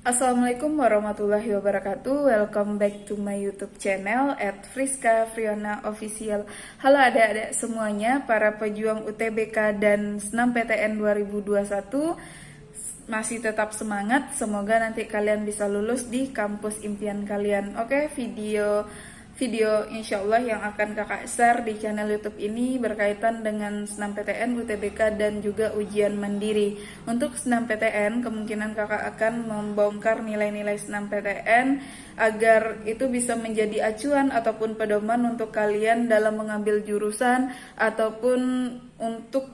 Assalamualaikum warahmatullahi wabarakatuh. Welcome back to my YouTube channel at Friska Friona Official. Halo adik-adik semuanya, para pejuang UTBK dan Senam PTN 2021. Masih tetap semangat, semoga nanti kalian bisa lulus di kampus impian kalian. Oke, video insya Allah yang akan kakak share di channel YouTube ini berkaitan dengan Senam PTN, UTBK, dan juga ujian mandiri. Untuk Senam PTN, kemungkinan kakak akan membongkar nilai-nilai Senam PTN agar itu bisa menjadi acuan ataupun pedoman untuk kalian dalam mengambil jurusan ataupun untuk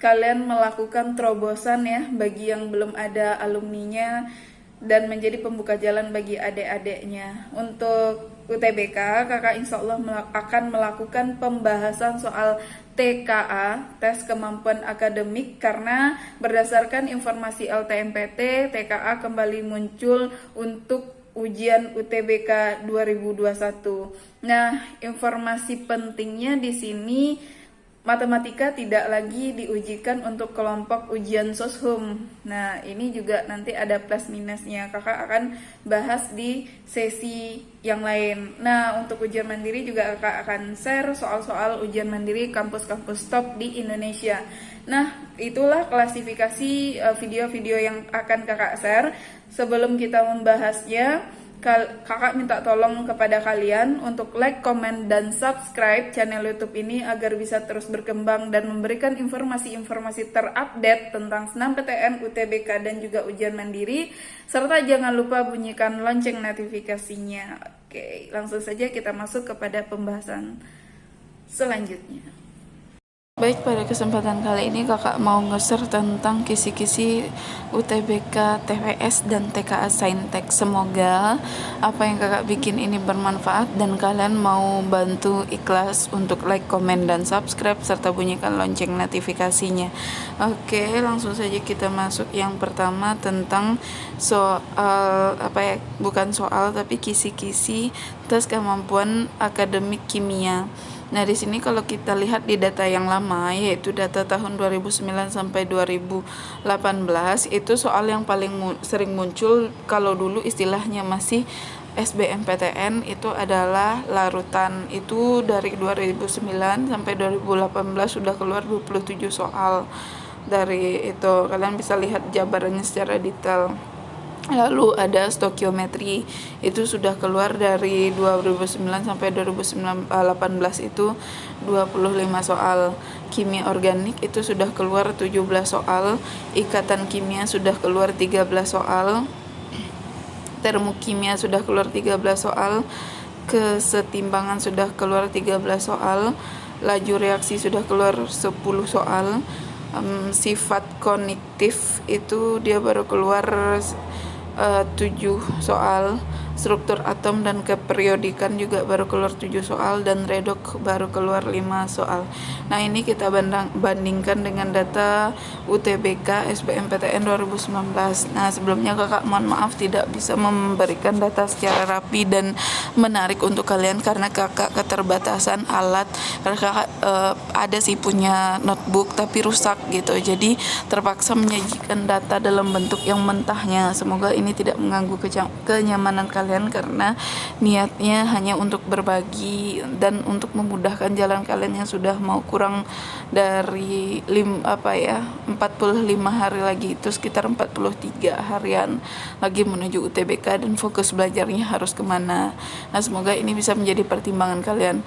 kalian melakukan terobosan ya bagi yang belum ada alumninya dan menjadi pembuka jalan bagi adik-adiknya. Untuk UTBK, kakak insya Allah akan melakukan pembahasan soal TKA, tes kemampuan akademik, karena berdasarkan informasi LTMPT, TKA kembali muncul untuk ujian UTBK 2021. Nah, informasi pentingnya di sini, matematika tidak lagi diujikan untuk kelompok ujian soshum. Nah, ini juga nanti ada plus minusnya. Kakak akan bahas di sesi yang lain. Nah, untuk ujian mandiri juga kakak akan share soal-soal ujian mandiri kampus-kampus top di Indonesia. Nah, itulah klasifikasi video-video yang akan kakak share. Sebelum kita membahasnya, kakak minta tolong kepada kalian untuk like, comment, dan subscribe channel YouTube ini agar bisa terus berkembang dan memberikan informasi-informasi terupdate tentang Senam PTN, UTBK, dan juga ujian mandiri. Serta jangan lupa bunyikan lonceng notifikasinya. Oke, langsung saja kita masuk kepada pembahasan selanjutnya. Baik, pada kesempatan kali ini kakak mau nge-share tentang kisi-kisi UTBK, TPS, dan TKA Saintek. Semoga apa yang kakak bikin ini bermanfaat dan kalian mau bantu ikhlas untuk like, komen, dan subscribe serta bunyikan lonceng notifikasinya. Oke, langsung saja kita masuk. Yang pertama tentang soal bukan soal tapi kisi-kisi tes kemampuan akademik kimia. Nah, di sini kalau kita lihat di data yang lama, yaitu data tahun 2009 sampai 2018, itu soal yang paling sering muncul kalau dulu istilahnya masih SBMPTN itu adalah larutan. Itu dari 2009 sampai 2018 sudah keluar 27 soal. Dari itu kalian bisa lihat jabarannya secara detail. Lalu ada stokiometri, itu sudah keluar dari 2009 sampai 2018 itu 25 soal. Kimia organik itu sudah keluar 17 soal. Ikatan kimia sudah keluar 13 soal. Termokimia sudah keluar 13 soal. Kesetimbangan sudah keluar 13 soal. Laju reaksi sudah keluar 10 soal. Sifat kognitif itu dia baru keluar 7 soal. Struktur atom dan keperiodikan juga baru keluar 7 soal, dan redok baru keluar 5 soal. Nah, ini kita bandingkan dengan data UTBK SBMPTN 2019. Nah, sebelumnya kakak mohon maaf tidak bisa memberikan data secara rapi dan menarik untuk kalian karena kakak keterbatasan alat. Karena kakak ada sih punya notebook tapi rusak gitu, jadi terpaksa menyajikan data dalam bentuk yang mentahnya. Semoga ini tidak mengganggu kenyamanan kalian karena niatnya hanya untuk berbagi dan untuk memudahkan jalan kalian yang sudah mau kurang dari 45 hari lagi, itu sekitar 43 harian lagi menuju UTBK dan fokus belajarnya harus kemana. Nah, semoga ini bisa menjadi pertimbangan kalian.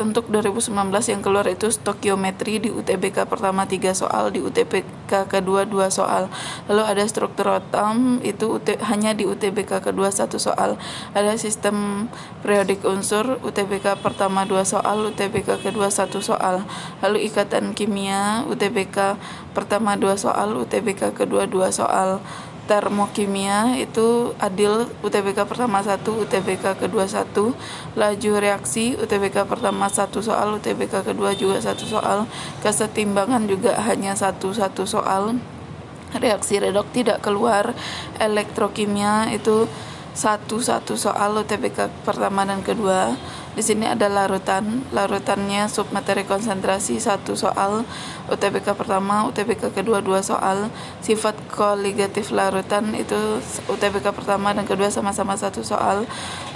Untuk 2019 yang keluar itu stokiometri di UTBK pertama 3 soal, di UTBK kedua 2 soal. Lalu ada struktur atom itu hanya di UTBK kedua 1 soal. Ada sistem periodik unsur UTBK pertama 2 soal, UTBK kedua 1 soal. Lalu ikatan kimia UTBK pertama 2 soal, UTBK kedua 2 soal. Termokimia itu adil UTBK pertama 1, UTBK kedua 1. Laju reaksi UTBK pertama 1 soal, UTBK kedua juga 1 soal. Kesetimbangan juga hanya 1 soal. Reaksi redok tidak keluar. Elektrokimia itu satu soal UTBK pertama dan kedua. Di sini ada larutannya submateri konsentrasi 1 soal, UTBK pertama, UTBK kedua 2 soal. Sifat koligatif larutan itu UTBK pertama dan kedua sama-sama 1 soal.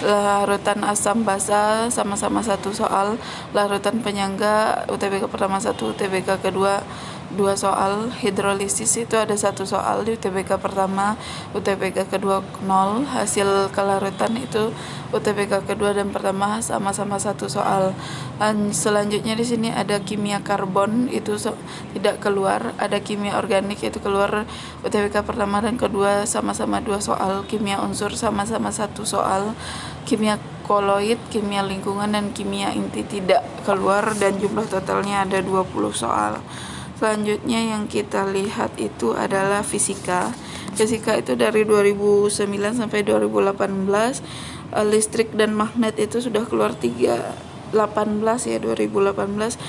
Larutan asam basa sama-sama 1 soal. Larutan penyangga UTBK pertama 1, UTBK kedua 2 soal. Hidrolisis itu ada 1 soal di UTBK pertama, UTBK kedua 0. Hasil kelarutan itu UTBK kedua dan pertama sama-sama 1 soal. Dan selanjutnya di sini ada kimia karbon itu tidak keluar, ada kimia organik itu keluar UTBK pertama dan kedua sama-sama 2 soal. Kimia unsur sama-sama 1 soal. Kimia koloid, kimia lingkungan dan kimia inti tidak keluar dan jumlah totalnya ada 20 soal. Selanjutnya yang kita lihat itu adalah fisika. Fisika itu dari 2009 sampai 2018. Listrik dan magnet itu sudah keluar 18 ya, 2018.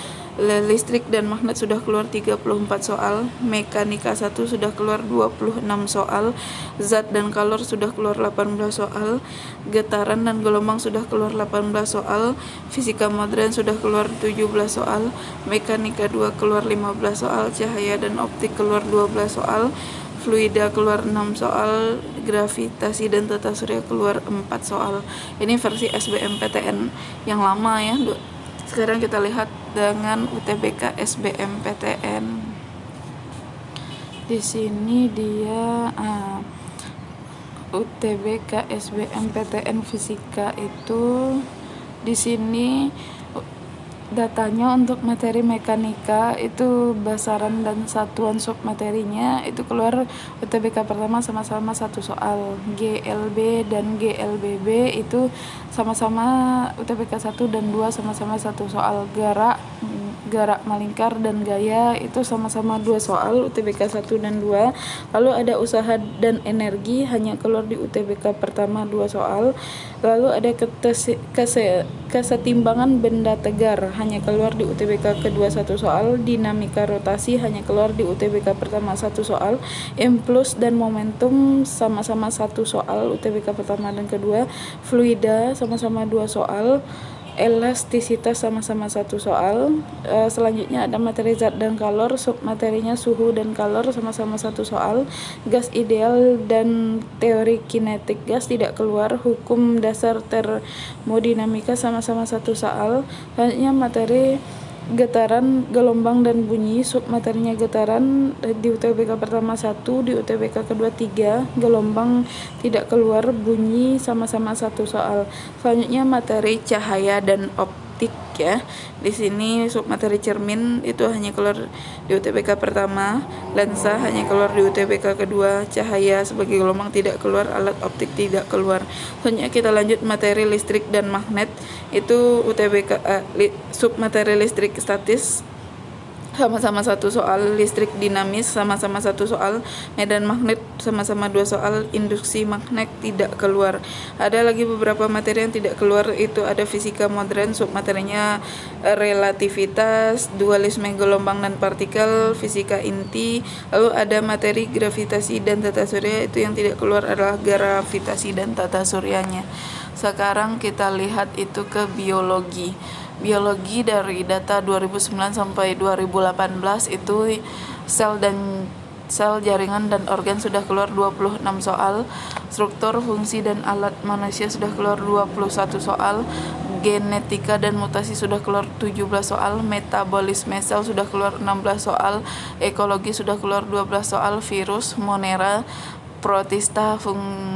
Listrik dan magnet sudah keluar 34 soal. Mekanika 1 sudah keluar 26 soal. Zat dan kalor sudah keluar 18 soal. Getaran dan gelombang sudah keluar 18 soal. Fisika modern sudah keluar 17 soal. Mekanika 2 keluar 15 soal. Cahaya dan optik keluar 12 soal. Fluida keluar 6 soal, gravitasi dan tata surya keluar 4 soal. Ini versi SBMPTN yang lama ya. Sekarang kita lihat dengan UTBK SBMPTN. Di sini dia UTBK SBMPTN fisika itu di sini datanya untuk materi mekanika itu besaran dan satuan submaterinya itu keluar UTBK pertama sama-sama 1 soal. GLB dan GLBB itu sama-sama UTBK 1 dan 2 sama-sama 1 soal. Garak melingkar dan gaya itu sama-sama 2 soal UTBK 1 dan 2. Lalu ada usaha dan energi hanya keluar di UTBK pertama 2 soal. Lalu ada kesetimbangan benda tegar hanya keluar di UTBK kedua 1 soal. Dinamika rotasi hanya keluar di UTBK pertama 1 soal. Impuls dan momentum sama-sama 1 soal UTBK pertama dan kedua. Fluida sama-sama 2 soal. Elastisitas sama-sama 1 soal. Selanjutnya ada materi zat dan kalor, submaterinya suhu dan kalor sama-sama 1 soal. Gas ideal dan teori kinetik gas tidak keluar. Hukum dasar termodinamika sama-sama 1 soal. Selanjutnya materi getaran, gelombang dan bunyi, submaterinya getaran di UTBK pertama 1, di UTBK kedua 3, gelombang tidak keluar, bunyi sama-sama 1 soal. Selanjutnya materi cahaya dan optik ya. Di sini submateri cermin itu hanya keluar di UTBK pertama, lensa hanya keluar di UTBK kedua, cahaya sebagai gelombang tidak keluar, alat optik tidak keluar. Selanjutnya kita lanjut materi listrik dan magnet itu UTBK submateri listrik statis sama-sama 1 soal. Listrik dinamis sama-sama 1 soal. Medan magnet sama-sama 2 soal. Induksi magnet tidak keluar. Ada lagi beberapa materi yang tidak keluar, itu ada fisika modern, submaterinya relativitas, dualisme gelombang dan partikel, fisika inti. Lalu ada materi gravitasi dan tata surya, itu yang tidak keluar adalah gravitasi dan tata suryanya. Sekarang kita lihat itu ke biologi. Biologi dari data 2009 sampai 2018 itu sel jaringan dan organ sudah keluar 26 soal. Struktur, fungsi dan alat manusia sudah keluar 21 soal. Genetika dan mutasi sudah keluar 17 soal. Metabolisme sel sudah keluar 16 soal. Ekologi sudah keluar 12 soal. Virus, monera, protista, fungi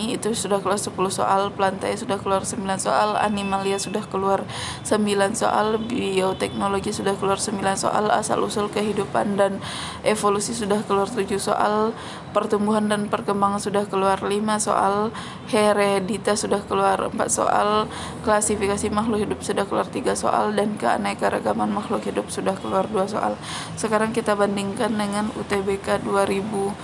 itu sudah keluar 10 soal. Plantae sudah keluar 9 soal. Animalia sudah keluar 9 soal. Bioteknologi sudah keluar 9 soal. Asal usul kehidupan dan evolusi sudah keluar 7 soal. Pertumbuhan dan perkembangan sudah keluar 5 soal. Hereditas sudah keluar 4 soal. Klasifikasi makhluk hidup sudah keluar 3 soal. Dan keanekaragaman makhluk hidup sudah keluar 2 soal. Sekarang kita bandingkan dengan UTBK 2019.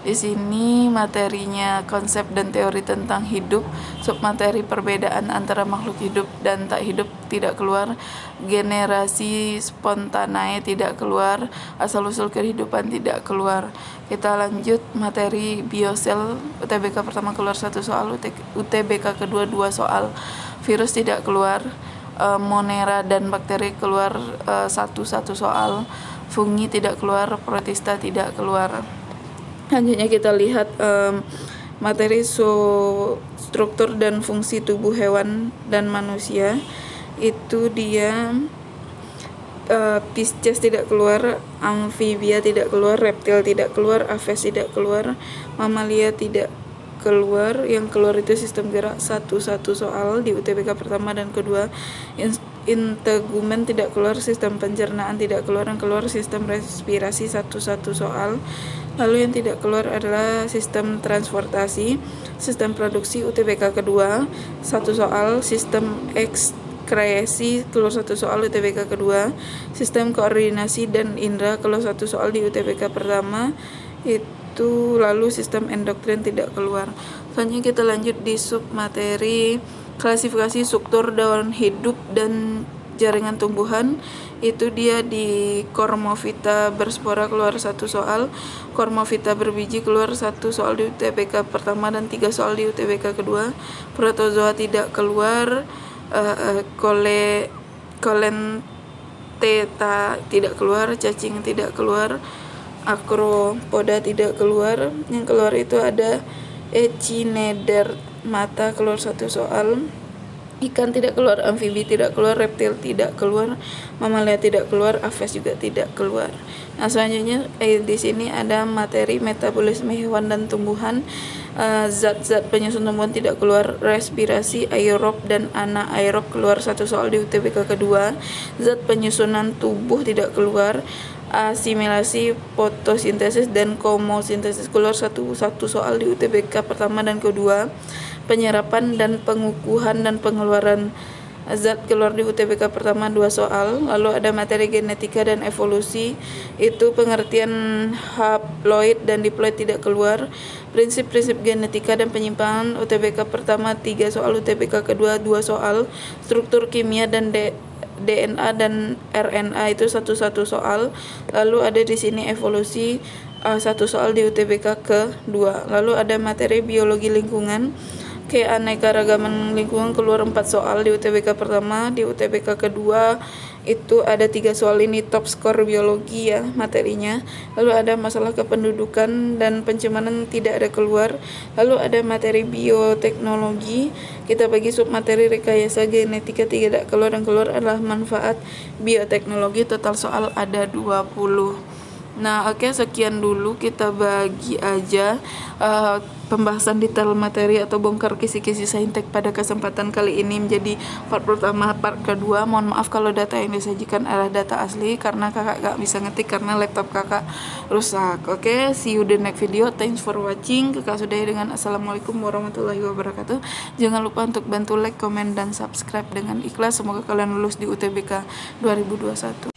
Di sini materinya konsep dan teori tentang hidup, submateri perbedaan antara makhluk hidup dan tak hidup tidak keluar, generasi spontanae tidak keluar, asal-usul kehidupan tidak keluar. Kita lanjut materi biosel. UTBK pertama keluar 1 soal, UTBK kedua 2 soal. Virus tidak keluar, monera dan bakteri keluar 1 soal, fungi tidak keluar, protista tidak keluar. Selanjutnya kita lihat materi struktur dan fungsi tubuh hewan dan manusia. Itu dia Pisces tidak keluar, amfibia tidak keluar, reptil tidak keluar, aves tidak keluar, mamalia tidak keluar. Yang keluar itu sistem gerak 1 soal di UTBK pertama dan kedua. Integumen tidak keluar, sistem pencernaan tidak keluar. Yang keluar sistem respirasi 1 soal. Lalu yang tidak keluar adalah sistem transportasi, sistem produksi UTBK kedua 1 soal, sistem ekskresi keluar 1 soal UTBK kedua, sistem koordinasi dan indera keluar 1 soal di UTBK pertama. Itu lalu sistem endokrin tidak keluar. Selanjutnya kita lanjut di submateri klasifikasi struktur daun hidup dan jaringan tumbuhan. Itu dia di Cormovita berspora keluar 1 soal, Cormovita berbiji keluar 1 soal di UTBK pertama dan 3 soal di UTBK kedua. Protozoa tidak keluar, Colenteta tidak keluar, cacing tidak keluar, Acropoda tidak keluar. Yang keluar itu ada Echinodermata keluar 1 soal, ikan tidak keluar, amfibi tidak keluar, reptil tidak keluar, mamalia tidak keluar, aves juga tidak keluar. Nah, selanjutnya di sini ada materi metabolisme hewan dan tumbuhan. Zat-zat penyusun tumbuhan tidak keluar, respirasi aerob dan anaerob keluar 1 soal di UTBK kedua. Zat penyusunan tubuh tidak keluar, asimilasi, fotosintesis dan komosintesis keluar 1 soal di UTBK pertama dan kedua. Penyerapan dan pengukuhan dan pengeluaran zat keluar di UTBK pertama 2 soal. Lalu ada materi genetika dan evolusi, itu pengertian haploid dan diploid tidak keluar. Prinsip-prinsip genetika dan penyimpangan UTBK pertama 3 soal, UTBK kedua 2 soal. Struktur kimia dan DNA dan RNA itu 1 soal. Lalu ada di sini evolusi 1 soal di UTBK kedua. Lalu ada materi biologi lingkungan, keanekaragaman lingkungan keluar 4 soal di UTBK pertama. Di UTBK kedua itu ada 3 soal, ini top skor biologi ya materinya. Lalu ada masalah kependudukan dan pencemaran tidak ada keluar. Lalu ada materi bioteknologi, kita bagi submateri rekayasa genetika tidak keluar. Yang keluar adalah manfaat bioteknologi. Total soal ada 20. Nah, oke, sekian dulu kita bagi aja pembahasan detail materi atau bongkar kisi-kisi saintek pada kesempatan kali ini menjadi part pertama, part kedua. Mohon maaf kalau data yang disajikan adalah data asli karena kakak gak bisa ngetik karena laptop kakak rusak. Oke, see you the next video. Thanks for watching. Kakak sudahi dengan assalamualaikum warahmatullahi wabarakatuh. Jangan lupa untuk bantu like, komen, dan subscribe dengan ikhlas. Semoga kalian lulus di UTBK 2021.